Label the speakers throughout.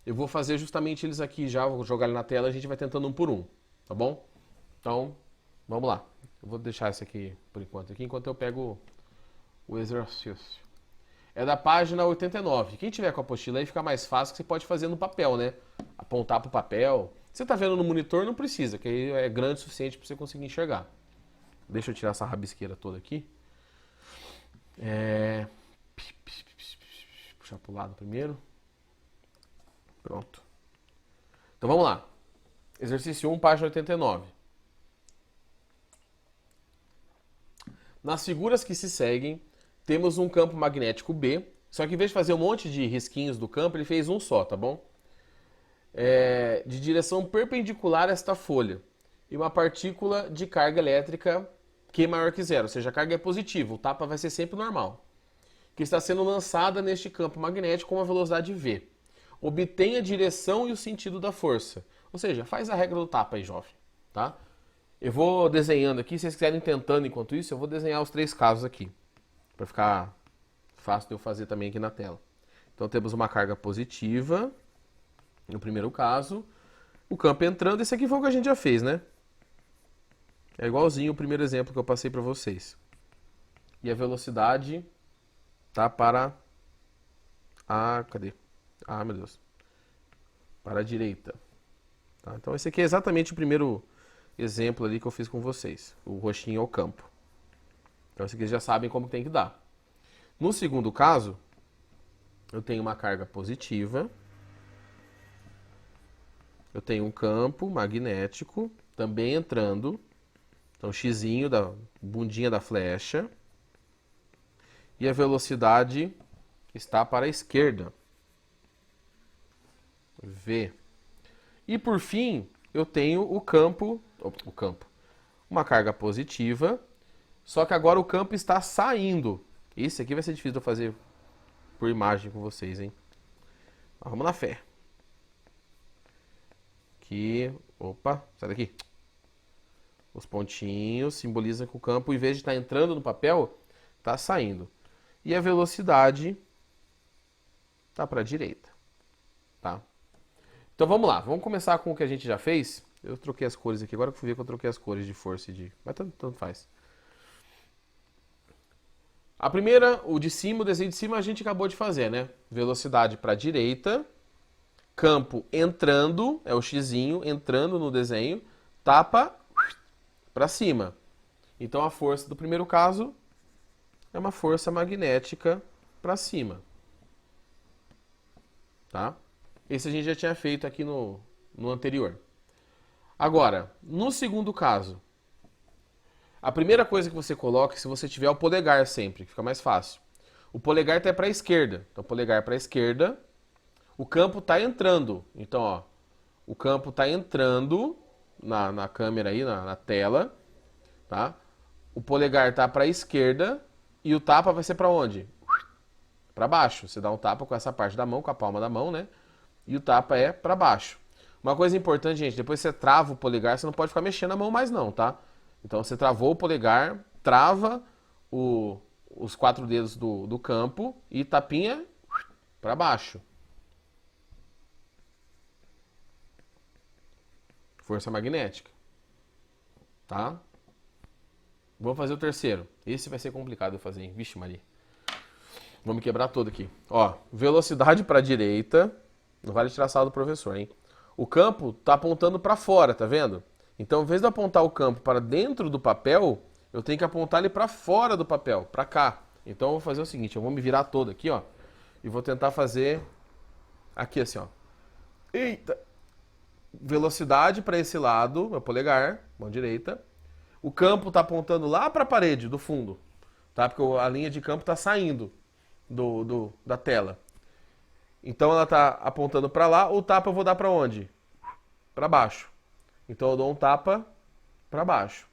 Speaker 1: eu vou fazer justamente eles aqui já, vou jogar ele na tela e a gente vai tentando um por um, tá bom? Então, vamos lá. Eu vou deixar esse aqui por enquanto, enquanto eu pego o exercício. É da página 89. Quem tiver com a apostila aí fica mais fácil, que você pode fazer no papel, né? Apontar pro papel. Se você tá vendo no monitor, não precisa, que aí é grande o suficiente para você conseguir enxergar. Deixa eu tirar essa rabisqueira toda aqui. Puxar pro lado primeiro. Pronto. Então vamos lá. Exercício 1, página 89. Nas figuras que se seguem, temos um campo magnético B, só que em vez de fazer um monte de risquinhos do campo, ele fez um só, tá bom? De direção perpendicular a esta folha. E uma partícula de carga elétrica Q maior que zero, ou seja, a carga é positiva, o tapa vai ser sempre normal. Que está sendo lançada neste campo magnético com uma velocidade V. Obtenha a direção e o sentido da força. Ou seja, faz a regra do tapa aí, jovem, tá? Eu vou desenhando aqui, se vocês quiserem tentando enquanto isso, eu vou desenhar os 3 casos aqui, para ficar fácil de eu fazer também aqui na tela. Então temos uma carga positiva, no primeiro caso, o campo entrando, esse aqui foi o que a gente já fez, né? É igualzinho o primeiro exemplo que eu passei para vocês. E a velocidade tá para cadê? Meu Deus. Para a direita. Tá? Então esse aqui é exatamente o primeiro exemplo ali que eu fiz com vocês. O roxinho é o campo. Então esse aqui já sabem como tem que dar. No segundo caso, eu tenho uma carga positiva. Eu tenho um campo magnético também entrando. Então xizinho da bundinha da flecha. E a velocidade está para a esquerda. V. E por fim, eu tenho o campo, uma carga positiva, só que agora o campo está saindo. Isso aqui vai ser difícil de eu fazer por imagem com vocês, hein? Mas vamos na fé. Aqui, opa, sai daqui. Os pontinhos simbolizam que o campo, em vez de estar entrando no papel, está saindo. E a velocidade está para a direita, tá? Então vamos lá, vamos começar com o que a gente já fez. Eu troquei as cores aqui, agora que eu fui ver que eu troquei as cores de força e de... Mas tanto faz. A primeira, o de cima, o desenho de cima a gente acabou de fazer, né? Velocidade para a direita, campo entrando, é o xizinho, entrando no desenho, tapa para cima. Então a força do primeiro caso é uma força magnética para cima. Tá? Esse a gente já tinha feito aqui no anterior. Agora, no segundo caso, a primeira coisa que você coloca, se você tiver o polegar sempre, que fica mais fácil. O polegar está para a esquerda. Então, polegar para a esquerda. O campo está entrando. Então, ó, o campo está entrando na câmera aí, na tela. Tá? O polegar está para a esquerda e o tapa vai ser para onde? Para baixo. Você dá um tapa com essa parte da mão, com a palma da mão, né? E o tapa é para baixo. Uma coisa importante, gente, depois você trava o polegar, você não pode ficar mexendo a mão mais não, tá? Então você travou o polegar, trava os 4 dedos do campo e tapinha para baixo. Força magnética. Tá? Vamos fazer o terceiro. Esse vai ser complicado de fazer, hein? Vixe, Maria. Vamos quebrar todo aqui. Ó, velocidade para a direita. Não vale tirar a sala do professor, hein? O campo tá apontando para fora, tá vendo? Então, em vez de apontar o campo para dentro do papel, eu tenho que apontar ele para fora do papel, para cá. Então, eu vou fazer o seguinte, eu vou me virar todo aqui, ó, e vou tentar fazer aqui assim, ó. Eita! Velocidade para esse lado, meu polegar, mão direita. O campo tá apontando lá para a parede do fundo, tá? Porque a linha de campo tá saindo da tela. Então ela tá apontando para lá, o tapa eu vou dar para onde? Para baixo. Então eu dou um tapa para baixo.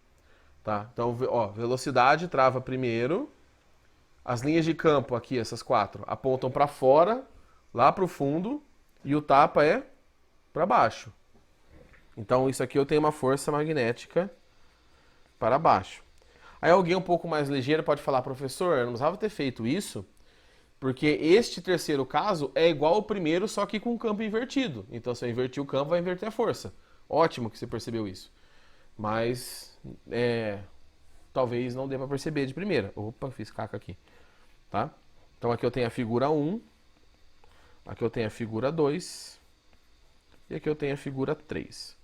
Speaker 1: Tá? Então, ó, velocidade trava primeiro. As linhas de campo aqui, essas 4, apontam para fora, lá para o fundo, e o tapa é para baixo. Então isso aqui eu tenho uma força magnética para baixo. Aí alguém um pouco mais ligeiro pode falar, professor, eu não precisava ter feito isso Porque este terceiro caso é igual ao primeiro, só que com o campo invertido. Então, se eu invertir o campo, vai inverter a força. Ótimo que você percebeu isso. Mas, talvez não dê para perceber de primeira. Opa, fiz caca aqui. Tá? Então, aqui eu tenho a figura 1. Aqui eu tenho a figura 2. E aqui eu tenho a figura 3.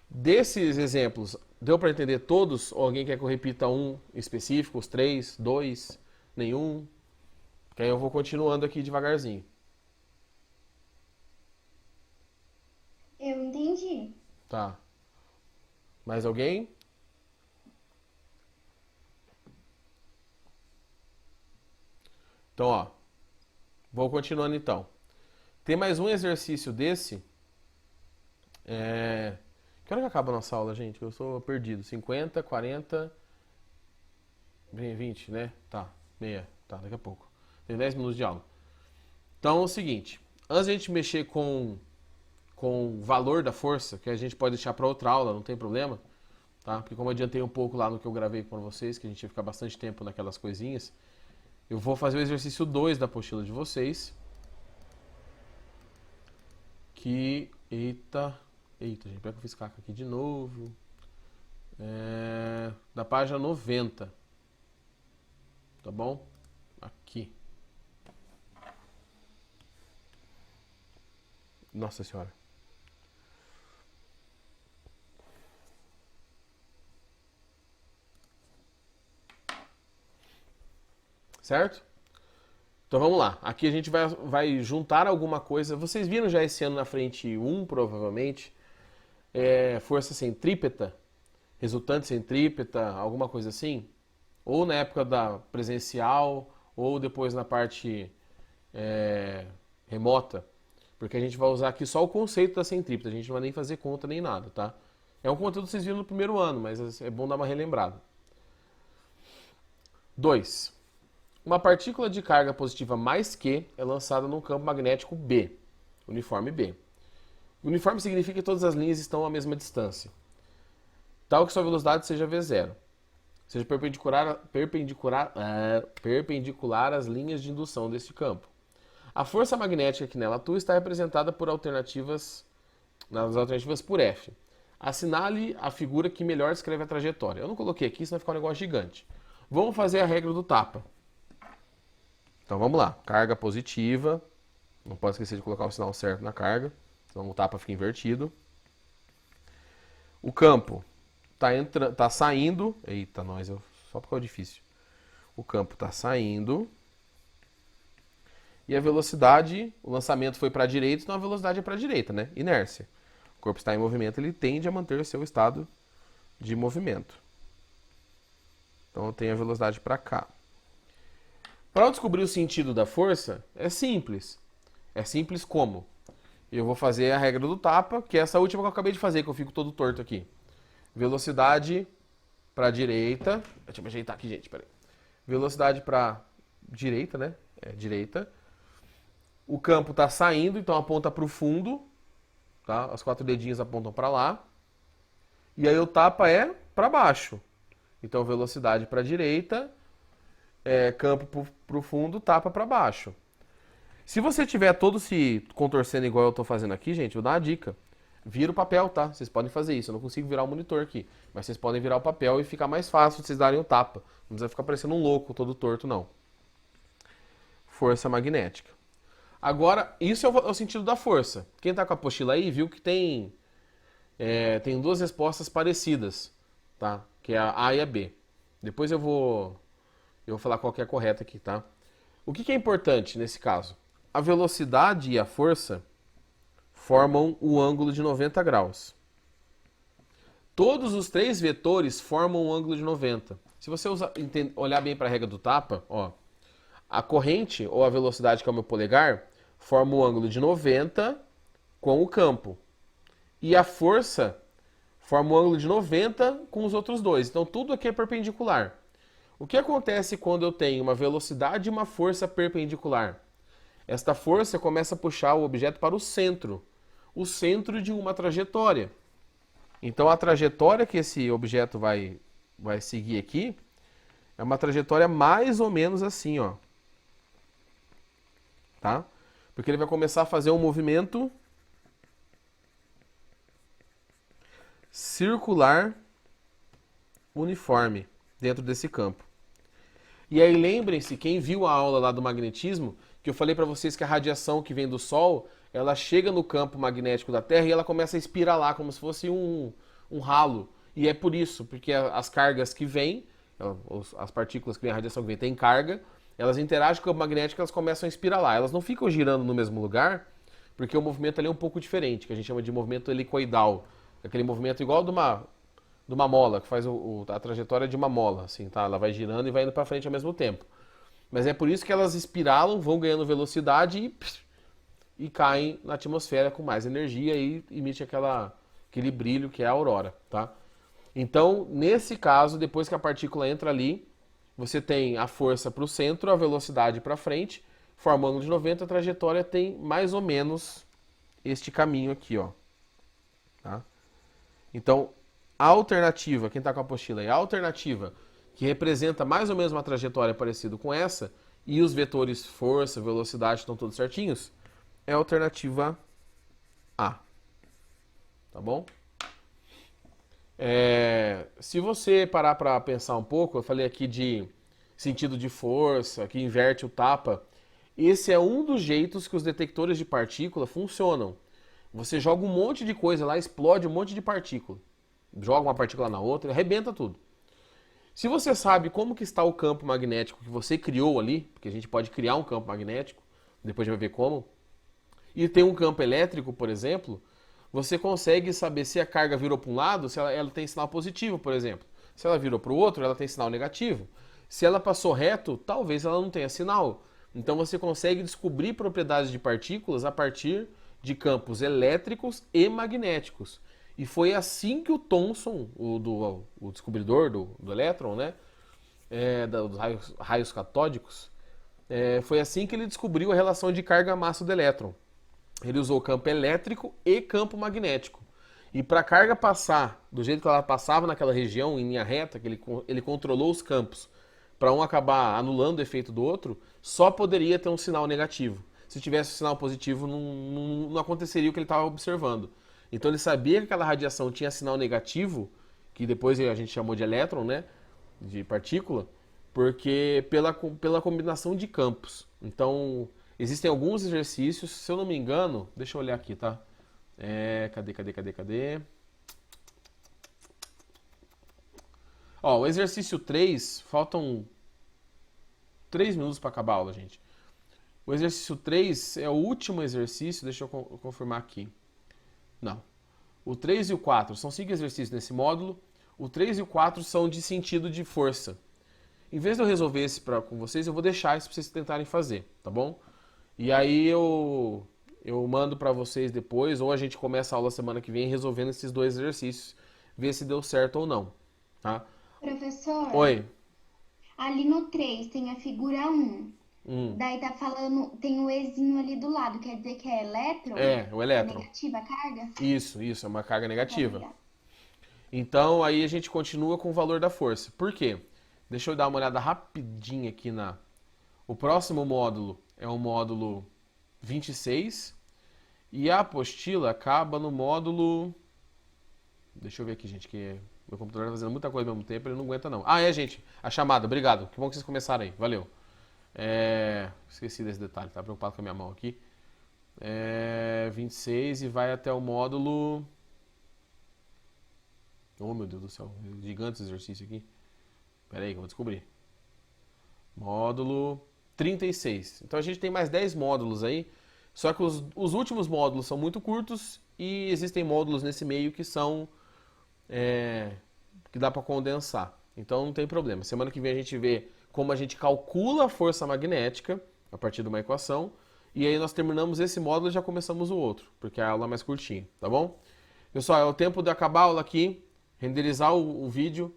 Speaker 1: Desses exemplos, deu para entender todos? Ou alguém quer que eu repita um específico? Os 3, 2, nenhum? Que aí eu vou continuando aqui devagarzinho.
Speaker 2: Eu entendi.
Speaker 1: Tá. Mais alguém? Então, ó. Vou continuando então. Tem mais um exercício desse. Que hora que acaba a nossa aula, gente? Eu sou perdido. 50, 40, 20, né? Tá. Meia. Tá, daqui a pouco. Tem 10 minutos de aula. Então é o seguinte. Antes de a gente mexer com o valor da força, que a gente pode deixar para outra aula, não tem problema. Tá? Porque como eu adiantei um pouco lá no que eu gravei com vocês, que a gente ia ficar bastante tempo naquelas coisinhas, eu vou fazer o exercício 2 da apostila de vocês. Que... Eita, gente, peraí que eu fiz caca aqui de novo. Da página 90. Tá bom? Aqui. Nossa Senhora. Certo? Então vamos lá. Aqui a gente vai juntar alguma coisa. Vocês viram já esse ano na frente 1, provavelmente. Força centrípeta, resultante centrípeta, alguma coisa assim. Ou na época da presencial, ou depois na parte remota. Porque a gente vai usar aqui só o conceito da centrípeta. A gente não vai nem fazer conta nem nada, tá? É um conteúdo que vocês viram no primeiro ano, mas é bom dar uma relembrada. 2. Uma partícula de carga positiva mais Q é lançada num campo magnético B, uniforme B. Uniforme significa que todas as linhas estão à mesma distância, tal que sua velocidade seja V0, seja perpendicular às linhas de indução deste campo. A força magnética que nela atua está representada nas alternativas por F. Assinale a figura que melhor descreve a trajetória. Eu não coloquei aqui, senão vai ficar um negócio gigante. Vamos fazer a regra do tapa. Então vamos lá, carga positiva, não pode esquecer de colocar o sinal certo na carga, senão o tapa fica invertido. O campo tá saindo, eita nós, só porque é difícil. O campo está saindo e a velocidade, o lançamento foi para a direita, então a velocidade é para a direita, né? Inércia. O corpo está em movimento, ele tende a manter o seu estado de movimento. Então eu tenho a velocidade para cá. Para eu descobrir o sentido da força, é simples. É simples como? Eu vou fazer a regra do tapa, que é essa última que eu acabei de fazer, que eu fico todo torto aqui. Velocidade para a direita. Deixa eu ajeitar aqui, gente, peraí. Velocidade para direita, né? Direita. O campo está saindo, então aponta para o fundo. Tá? As 4 dedinhos apontam para lá. E aí o tapa é para baixo. Então velocidade para a direita... campo para o fundo, tapa para baixo. Se você tiver todo se contorcendo igual eu estou fazendo aqui, gente, eu vou dar uma dica. Vira o papel, tá? Vocês podem fazer isso. Eu não consigo virar o monitor aqui. Mas vocês podem virar o papel e ficar mais fácil de vocês darem o tapa. Não precisa ficar parecendo um louco, todo torto, não. Força magnética. Agora, isso é o sentido da força. Quem está com a apostila aí viu que tem 2 respostas parecidas, tá? Que é a A e a B. Depois eu vou falar qual que é a correta aqui, tá? O que é importante nesse caso? A velocidade e a força formam o ângulo de 90 graus. Todos os 3 vetores formam um ângulo de 90. Se você olhar bem para a regra do tapa, ó, a corrente ou a velocidade, que é o meu polegar, forma o ângulo de 90 com o campo. E a força forma o ângulo de 90 com os outros dois. Então tudo aqui é perpendicular. O que acontece quando eu tenho uma velocidade e uma força perpendicular? Esta força começa a puxar o objeto para o centro de uma trajetória. Então a trajetória que esse objeto vai seguir aqui é uma trajetória mais ou menos assim, ó. tá? Porque ele vai começar a fazer um movimento circular uniforme dentro desse campo. E aí lembrem-se, quem viu a aula lá do magnetismo, que eu falei para vocês que a radiação que vem do Sol, ela chega no campo magnético da Terra e ela começa a espiralar como se fosse um ralo. E é por isso, porque as cargas que vêm, as partículas que vêm, a radiação que vem tem carga, elas interagem com o campo magnético e elas começam a espiralar. Elas não ficam girando no mesmo lugar, porque o movimento ali é um pouco diferente, que a gente chama de movimento helicoidal. Aquele movimento igual de uma mola, que faz a trajetória de uma mola, assim, tá? Ela vai girando e vai indo para frente ao mesmo tempo. Mas é por isso que elas espiralam, vão ganhando velocidade e caem na atmosfera com mais energia e emite aquele brilho que é a aurora, tá? Então, nesse caso, depois que a partícula entra ali, você tem a força para o centro, a velocidade para frente, forma um ângulo de 90, a trajetória tem mais ou menos este caminho aqui, ó. Tá? Então, a alternativa, quem está com a apostila aí, a alternativa que representa mais ou menos uma trajetória parecida com essa, e os vetores força, velocidade estão todos certinhos, é a alternativa A. Tá bom? Se você parar para pensar um pouco, eu falei aqui de sentido de força, que inverte o tapa. Esse é um dos jeitos que os detectores de partícula funcionam. Você joga um monte de coisa lá, explode um monte de partícula. Joga uma partícula na outra, arrebenta tudo. Se você sabe como que está o campo magnético que você criou ali, porque a gente pode criar um campo magnético, depois a gente vai ver como, e tem um campo elétrico, por exemplo, você consegue saber se a carga virou para um lado, se ela tem sinal positivo, por exemplo. Se ela virou para o outro, ela tem sinal negativo. Se ela passou reto, talvez ela não tenha sinal. Então você consegue descobrir propriedades de partículas a partir de campos elétricos e magnéticos. E foi assim que o Thomson, o descobridor do elétron, né, dos raios catódicos, foi assim que ele descobriu a relação de carga-massa do elétron. Ele usou campo elétrico e campo magnético. E para a carga passar do jeito que ela passava naquela região, em linha reta, que ele controlou os campos, para um acabar anulando o efeito do outro, só poderia ter um sinal negativo. Se tivesse um sinal positivo, não aconteceria o que ele estava observando. Então ele sabia que aquela radiação tinha sinal negativo, que depois a gente chamou de elétron, né, de partícula, porque pela combinação de campos. Então existem alguns exercícios, se eu não me engano, deixa eu olhar aqui, tá? Cadê? Ó, o exercício 3, faltam 3 minutos para acabar a aula, gente. O exercício 3 é o último exercício, deixa eu confirmar aqui. Não. O 3 e o 4 são 5 exercícios nesse módulo. O 3 e o 4 são de sentido de força. Em vez de eu resolver esse com vocês, eu vou deixar isso para vocês tentarem fazer, tá bom? E aí eu mando para vocês depois, ou a gente começa a aula semana que vem resolvendo esses 2 exercícios, ver se deu certo ou não, tá?
Speaker 2: Professor,
Speaker 1: Oi.
Speaker 2: ali no 3 tem a figura 1.
Speaker 1: Hum.
Speaker 2: Daí tá falando, tem o Ezinho ali do lado, quer dizer que é elétron?
Speaker 1: É, o elétron.
Speaker 2: Negativa a carga?
Speaker 1: Isso, é uma carga negativa.
Speaker 2: Obrigada.
Speaker 1: Então aí a gente continua com o valor da força. Por quê? Deixa eu dar uma olhada rapidinho aqui na... O próximo módulo é o módulo 26 e a apostila acaba no módulo... Deixa eu ver aqui, gente, que meu computador tá fazendo muita coisa ao mesmo tempo, ele não aguenta não. Gente, a chamada, obrigado. Que bom que vocês começaram aí, valeu. Esqueci desse detalhe, tá preocupado com a minha mão aqui. 26 e vai até o módulo... Oh, meu Deus do céu, gigante esse exercício aqui. Pera aí que eu vou descobrir. Módulo 36. Então a gente tem mais 10 módulos aí, só que os últimos módulos são muito curtos e existem módulos nesse meio que são... que dá para condensar. Então não tem problema. Semana que vem a gente vê como a gente calcula a força magnética a partir de uma equação. E aí nós terminamos esse módulo e já começamos o outro, porque a aula é mais curtinha, tá bom? Pessoal, é o tempo de acabar a aula aqui, renderizar o vídeo,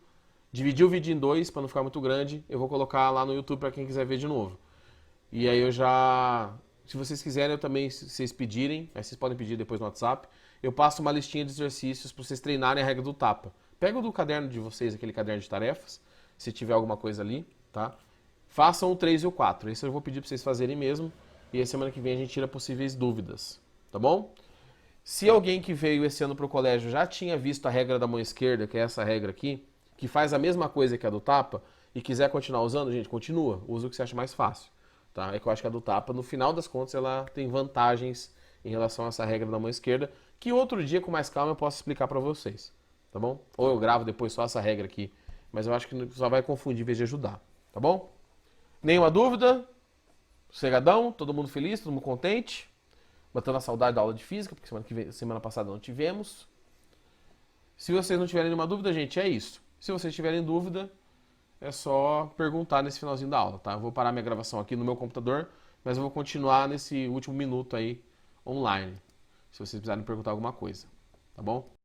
Speaker 1: dividir o vídeo em 2 para não ficar muito grande. Eu vou colocar lá no YouTube para quem quiser ver de novo. E aí se vocês quiserem, eu também, se vocês pedirem, aí vocês podem pedir depois no WhatsApp, eu passo uma listinha de exercícios para vocês treinarem a regra do tapa. Pega do caderno de vocês, aquele caderno de tarefas, se tiver alguma coisa ali, tá? Façam o 3 e o 4. Esse eu vou pedir para vocês fazerem mesmo. e a semana que vem a gente tira possíveis dúvidas, tá bom? Se alguém que veio esse ano para o colégio já tinha visto a regra da mão esquerda, que é essa regra aqui, que faz a mesma coisa que a do tapa, e quiser continuar usando, gente, continua. Usa o que você acha mais fácil. Tá? É que eu acho que a do tapa, no final das contas, ela tem vantagens em relação a essa regra da mão esquerda, que outro dia, com mais calma, eu posso explicar para vocês. Tá bom? Ou eu gravo depois só essa regra aqui. Mas eu acho que só vai confundir em vez de ajudar. Tá bom? Nenhuma dúvida? Sossegadão? Todo mundo feliz? Todo mundo contente? Batendo a saudade da aula de física, porque semana passada não tivemos. Se vocês não tiverem nenhuma dúvida, gente, é isso. Se vocês tiverem dúvida, é só perguntar nesse finalzinho da aula, tá? Eu vou parar minha gravação aqui no meu computador, mas eu vou continuar nesse último minuto aí online, se vocês precisarem perguntar alguma coisa, tá bom?